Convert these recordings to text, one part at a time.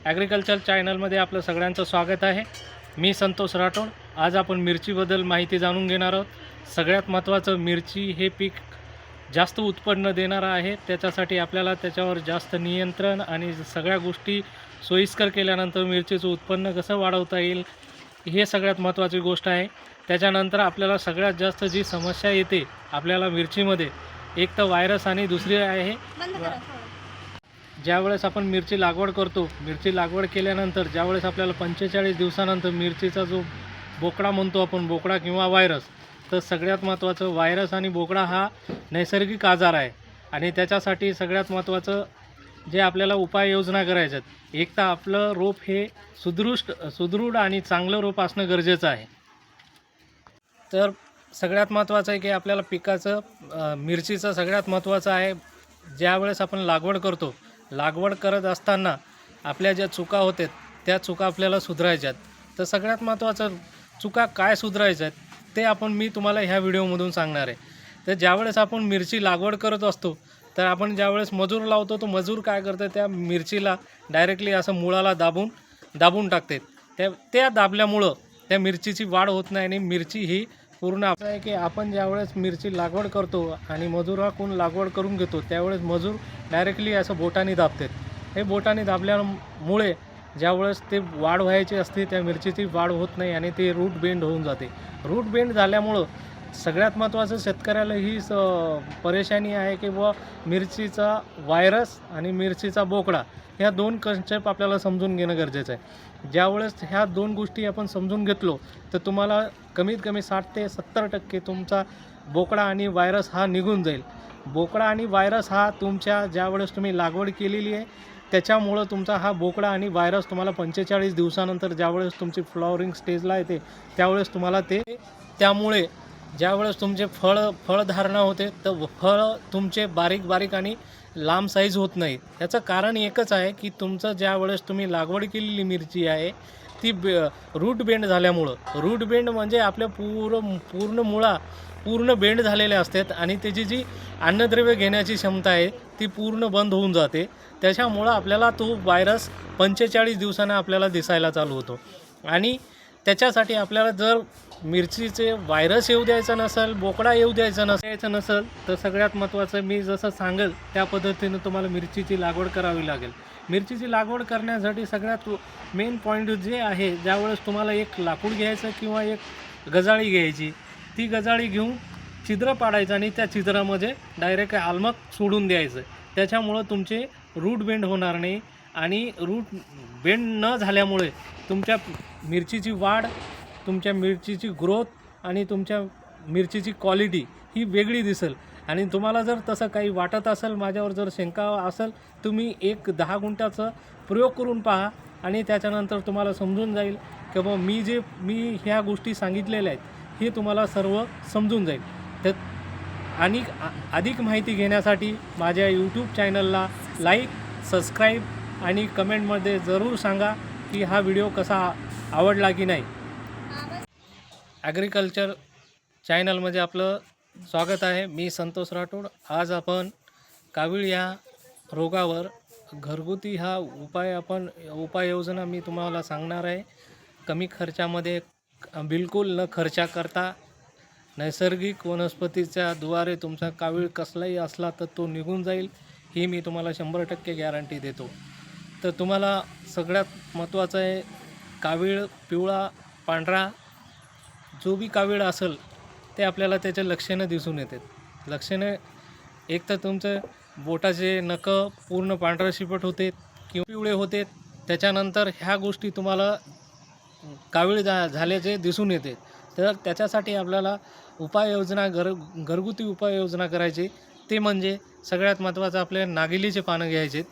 Agriculture चॅनलमध्ये आपलं सगळ्यांचं स्वागत आहे। मी संतोष राठोड। आज आपण मिरचीबद्दल माहिती जाणून घेणार आहोत। सगळ्यात महत्त्वाचं, मिरची हे पीक जास्त उत्पन्न देणारं आहे। त्याच्यासाठी आपल्याला त्याच्यावर जास्त नियंत्रण आणि सगळ्या गोष्टी सोयीस्कर केल्यानंतर मिरचीचं उत्पन्न कसं वाढवता येईल, हे सगळ्यात महत्त्वाची गोष्ट आहे। त्याच्यानंतर आपल्याला सगळ्यात जास्त जी समस्या येते आपल्याला मिरचीमध्ये, एक तर व्हायरस आणि दुसरी आहे ज्यावेळेस आपण मिरची लागवड करतो, मिरची लागवड केल्यानंतर ज्यावेळेस आपल्याला 45 दिवसानंतर मिरचीचा जो बोकडा म्हणतो आपण, बोकडा किंवा व्हायरस, तर सगळ्यात महत्त्वाचं व्हायरस आणि बोकडा हा नैसर्गिक आजार आहे। आणि त्याच्यासाठी सगळ्यात महत्त्वाचं जे आपल्याला उपाययोजना करायच्यात, एक तर आपलं रोप हे सुदृढ आणि चांगलं रोप असणं गरजेचं आहे। तर सगळ्यात महत्त्वाचं आहे की आपल्याला पिकाचं मिरचीचं सगळ्यात महत्त्वाचं आहे, ज्यावेळेस आपण लागवड करतो, लागवड करत असताना आपल्या ज्या चुका होतात त्या चुका आपल्याला सुधारायच्यात। तर सगळ्यात महत्त्वाचं चुका काय सुधारायच्यात ते मी तुम्हाला ह्या व्हिडिओमधून सांगणार आहे। तर ज्यावेळेस आपण मिरची लागवड करत असतो, तर आपण ज्यावेळेस मजूर लावतो, तो मजूर काय करतात, त्या मिरचीला डायरेक्टली असं मुळाला दाबून टाकतात। त्या दाबल्यामुळं त्या मिरचीची वाढ होत नाही आणि मिरची ही पूर्ण असं आहे की आपण ज्यावेळेस मिरची लागवड करतो आणि मजुराकडून लागवड करून घेतो, त्यावेळेस मजूर डायरेक्टली असं बोटाने दाबतात। हे बोटाने दाबल्यामुळे ज्यावेळेस ते वाढ व्हायची असते, त्या मिरचीची वाढ होत नाही आणि ते रूट बेंड होऊन जाते। रूट बेंड झाल्यामुळं सगळ्यात महत्त्वाचं शेतकऱ्याला ही परेशानी आहे की मिरचीचा व्हायरस आणि मिरचीचा बोकडा, ह्या दोन कन्सेप्ट आपल्याला समजून घेणं गरजेचं आहे। ज्यावेळेस ह्या दोन गोष्टी आपण समजून घेतलो, तर तुम्हाला कमीत कमी 60 ते 70% तुमचा बोकडा आणि व्हायरस हा निघून जाईल। बोकडा आणि व्हायरस हा तुमच्या ज्यावेळेस तुम्ही लागवड केलेली आहे, त्याच्यामुळं तुमचा हा बोकडा आणि व्हायरस तुम्हाला 45 दिवसानंतर ज्यावेळेस तुमची फ्लॉवरिंग स्टेजला येते, त्यावेळेस तुम्हाला त्यामुळे ज्यावेळेस तुमचे फळधारणा होते, तर फळं तुमचे बारीक आणि लांब साईज होत नाही। याचं कारण एकच आहे की तुमचं ज्यावेळेस तुम्ही लागवड केलेली मिरची आहे, ती रूट बेंड झाल्यामुळं, रूट बेंड म्हणजे आपल्या पूर्ण पूर्ण बेंड झालेले असतात आणि त्याची जी अन्नद्रव्य घेण्याची क्षमता आहे ती पूर्ण बंद होऊन जाते। त्याच्यामुळं आपल्याला तो व्हायरस 45 दिवसांनी आपल्याला दिसायला चालू होतो। आणि त्याच्यासाठी आपल्याला जर मिरचीचे व्हायरस येऊ द्यायचं नसेल, बोकडा येऊ द्यायचं नसेल, तर सगळ्यात महत्त्वाचं मी जसं सांगेल त्या पद्धतीनं तुम्हाला मिरचीची लागवड करावी लागेल। मिरचीची लागवड करण्यासाठी सगळ्यात मेन पॉईंट जे आहे, ज्यावेळेस तुम्हाला एक लाकूड घ्यायचं किंवा एक गजाळी घ्यायची, ती गजाळी घेऊन छिद्र पाडायचं आणि त्या छिद्रामध्ये डायरेक्ट आल्मक सोडून द्यायचं। त्याच्यामुळं तुमचे रूट बेंड होणार नाही आणि रूट बेंड न झाल्यामुळे तुमच्या मिरचीची वाढ, तुमच्या मिरचीची ग्रोथ आणि तुमच्या मिरचीची क्वालिटी ही वेगळी दिसेल। आणि तुम्हाला जर तसं काही वाटत असेल, माझ्यावर जर शंका असेल, तुम्ही एक 10 गुंठ्याचं प्रयोग करून पहा आणि त्याच्यानंतर तुम्हाला समजून जाईल की मी ह्या गोष्टी सांगितलेल्या आहेत, हे तुम्हाला सर्व समजून जाईल। तर आणि अधिक माहिती घेण्यासाठी माझ्या यूट्यूब चॅनलला लाईक, सबस्क्राईब आणि कमेंटमध्ये जरूर सांगा की हा व्हिडिओ कसा आवडला की नाही। ॲग्रिकल्चर चॅनलमध्ये आपलं स्वागत आहे। मी संतोष राठोड। आज आपण कावीळ या रोगावर घरगुती हा उपाययोजना मी तुम्हाला सांगणार आहे। कमी खर्चामध्ये, बिलकुल न खर्चा करता, नैसर्गिक वनस्पतीच्या द्वारे तुमचा कावीळ कसलाही असला तर तो निघून जाईल, ही मी तुम्हाला 100% गॅरंटी देतो। तर तुम्हाला सगळ्यात महत्त्वाचं आहे, कावीळ पिवळा, पांढरा जो बी कावीळ असेल ते आपल्याला त्याचे लक्षणं दिसून येतात। लक्षणं एक तर तुमचं बोटाचे नखं पूर्ण पांढरं शिपट होते किंवा पिवळे होते। त्याच्यानंतर ह्या गोष्टी तुम्हाला कावीळ झाल्याचे दिसून येते। तर त्याच्यासाठी आपल्याला घरगुती उपाययोजना करायची, ते म्हणजे सगळ्यात महत्त्वाचं आपल्या नागिलीचे पानं घ्यायचे,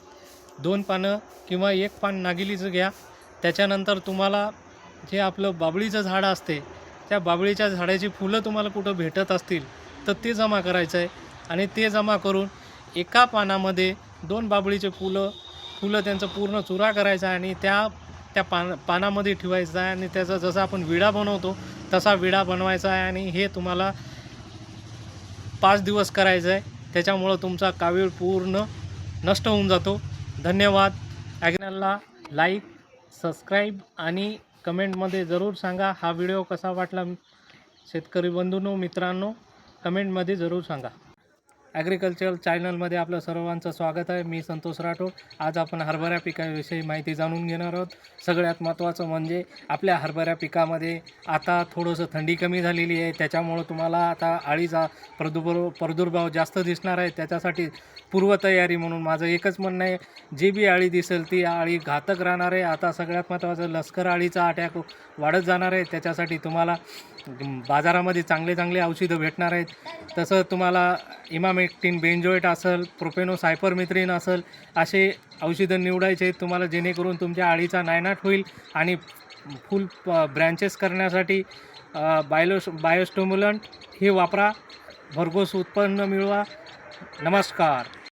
2 पानं किंवा 1 पान नागिलीचं घ्या। त्याच्यानंतर तुम्हाला जे आपलं बाबळीचं झाड असते, त्या बाबळीच्या झाडाची फुलं तुम्हाला कुठं भेटत असतील तर ते जमा करायचं आहे आणि ते जमा करून एका पानामध्ये 2 बाबळीचे फुलं त्यांचा पूर्ण चुरा करायचा आणि त्या पानामध्ये ठेवायचं आहे आणि त्याचा जसा आपण विडा बनवतो तसा विडा बनवायचा आहे आणि हे तुम्हाला 5 दिवस करायचं आहे। त्याच्यामुळं तुमचा कावीळ पूर्ण नष्ट होऊन जातो। धन्यवाद। ॲग्रिकल्चरला लाईक, सबस्क्राईब आणि कमेंटमध्ये जरूर सांगा. हा व्हिडिओ कसा वाटला शेतकरी बंधूंनो, मित्रांनो, कमेंटमध्ये जरूर सांगा. ॲग्रिकल्चर चॅनलमध्ये आपलं सर्वांचं स्वागत आहे. मी संतोष राठोड. आज आपण हरभरा पिकाविषयी माहिती जाणून घेणार आहोत. सगळ्यात महत्त्वाचं म्हणजे आपल्या हरभरा पिकामध्ये आता थोडंसं थंडी कमी झालेली आहे, त्याच्यामुळं तुम्हाला आता अळीचा प्रादुर्भाव जास्त दिसणार आहे. त्याच्यासाठी पूर्वतयारी म्हणून माझं एकच म्हणणं आहे, जी बी अळी दिसेल ती अळी घातक राहणार आहे. आता सगळ्यात महत्त्वाचं लष्कर अळीचा अटॅक वाढत जाणार आहे. त्याच्यासाठी तुम्हाला बाजारामध्ये चांगले औषधं भेटणार आहेत. तसं तुम्हाला इमामेक्टिन बेंजोएट असेल, प्रोपेनोसायपरमेथ्रिन असेल, असे औषधं निवडायचे आहेत तुम्हाला, जेणेकरून तुमच्या अळीचा नायनाट होईल. आणि फुल ब्रँचेस करण्यासाठी बायोस्टिम्युलंट हे वापरा. भरघोस उत्पन्न मिळवा. नमस्कार.